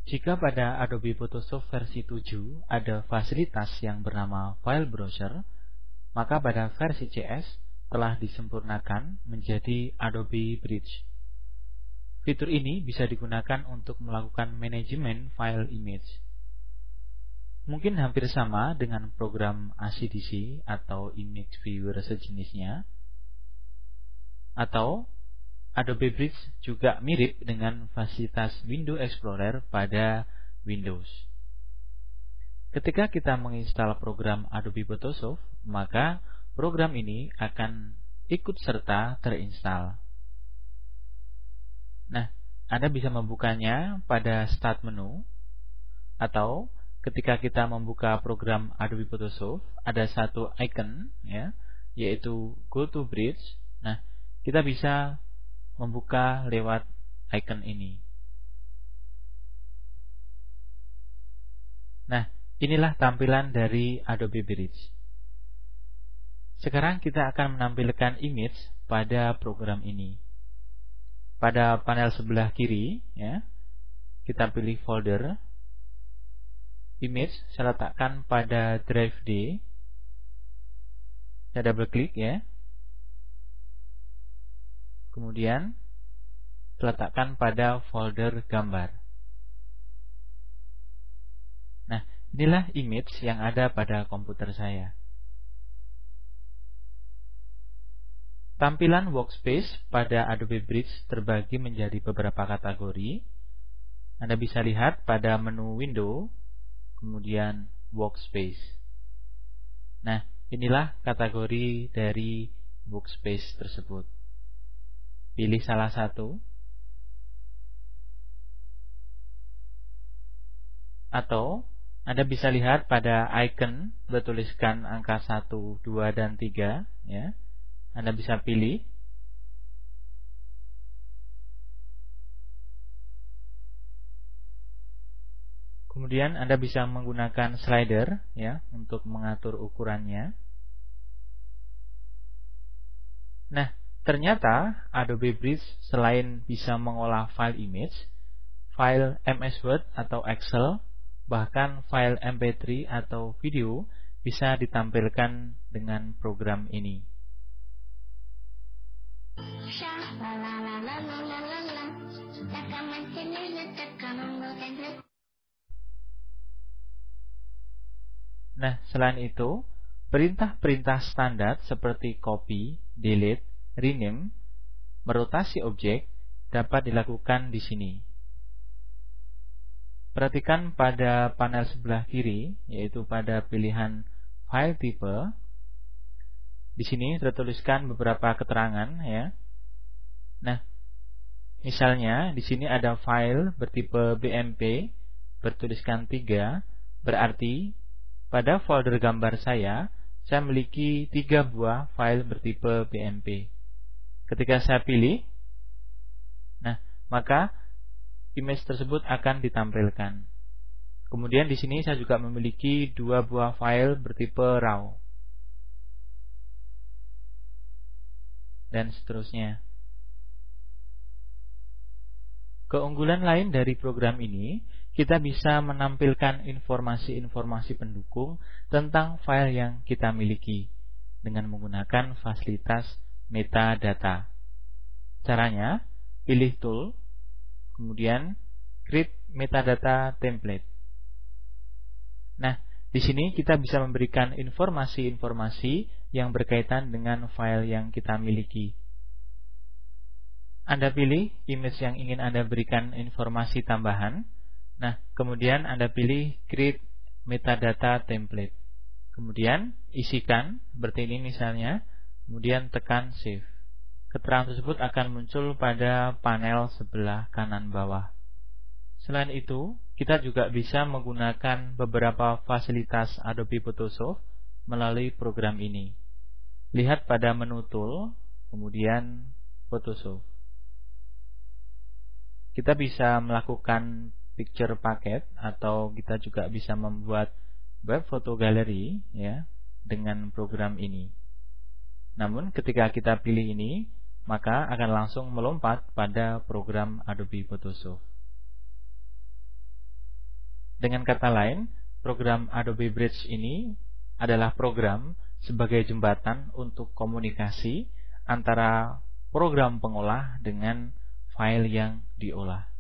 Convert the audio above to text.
Jika pada Adobe Photoshop versi 7 ada fasilitas yang bernama File Browser, maka pada versi CS telah disempurnakan menjadi Adobe Bridge. Fitur ini bisa digunakan untuk melakukan manajemen file image. Mungkin hampir sama dengan program ACDC atau Image Viewer sejenisnya, atau Adobe Bridge juga mirip dengan fasilitas Window Explorer pada Windows. Ketika kita menginstal program Adobe Photoshop, maka program ini akan ikut serta terinstall. Nah, Anda bisa membukanya pada Start menu, atau ketika kita membuka program Adobe Photoshop, ada satu icon, yaitu Go to Bridge. Nah, kita bisa membuka lewat icon ini. Nah, inilah tampilan dari Adobe Bridge. Sekarang kita akan menampilkan image pada program ini. Pada panel sebelah kiri, kita pilih folder. Image saya letakkan pada drive D. Saya double klik Kemudian letakkan pada folder gambar. Nah, inilah image yang ada pada komputer saya. Tampilan workspace pada Adobe Bridge terbagi menjadi beberapa kategori. Anda bisa lihat pada menu window, kemudian workspace. Nah, inilah kategori dari workspace tersebut. Pilih salah satu, atau Anda bisa lihat pada icon bertuliskan angka 1, 2, dan 3 Anda bisa pilih. Kemudian Anda bisa menggunakan slider untuk mengatur ukurannya. Nah, ternyata Adobe Bridge selain bisa mengolah file image, file MS Word atau Excel, bahkan file MP3 atau video bisa ditampilkan dengan program ini. Nah, selain itu, perintah-perintah standar seperti copy, delete, rename, merotasi objek dapat dilakukan di sini. Perhatikan pada panel sebelah kiri, yaitu pada pilihan file type. Di sini tertuliskan beberapa keterangan Nah, misalnya di sini ada file bertipe BMP bertuliskan 3, berarti pada folder gambar saya memiliki 3 buah file bertipe BMP. Ketika saya pilih, maka image tersebut akan ditampilkan. Kemudian di sini saya juga memiliki 2 buah file bertipe RAW, dan seterusnya. Keunggulan lain dari program ini, kita bisa menampilkan informasi-informasi pendukung tentang file yang kita miliki dengan menggunakan fasilitas metadata. Caranya, pilih tool, kemudian create metadata template. Nah, di sini kita bisa memberikan informasi-informasi yang berkaitan dengan file yang kita miliki. Anda pilih image yang ingin Anda berikan informasi tambahan. Nah, kemudian Anda pilih create metadata template. Kemudian isikan seperti ini misalnya, kemudian tekan save. Keterangan tersebut akan muncul pada panel sebelah kanan bawah. Selain itu, kita juga bisa menggunakan beberapa fasilitas Adobe Photoshop melalui program ini. Lihat pada menu tool, kemudian Photoshop. Kita bisa melakukan picture packet, atau kita juga bisa membuat web photo gallery dengan program ini. Namun ketika kita pilih ini, maka akan langsung melompat pada program Adobe Photoshop. Dengan kata lain, program Adobe Bridge ini adalah program sebagai jembatan untuk komunikasi antara program pengolah dengan file yang diolah.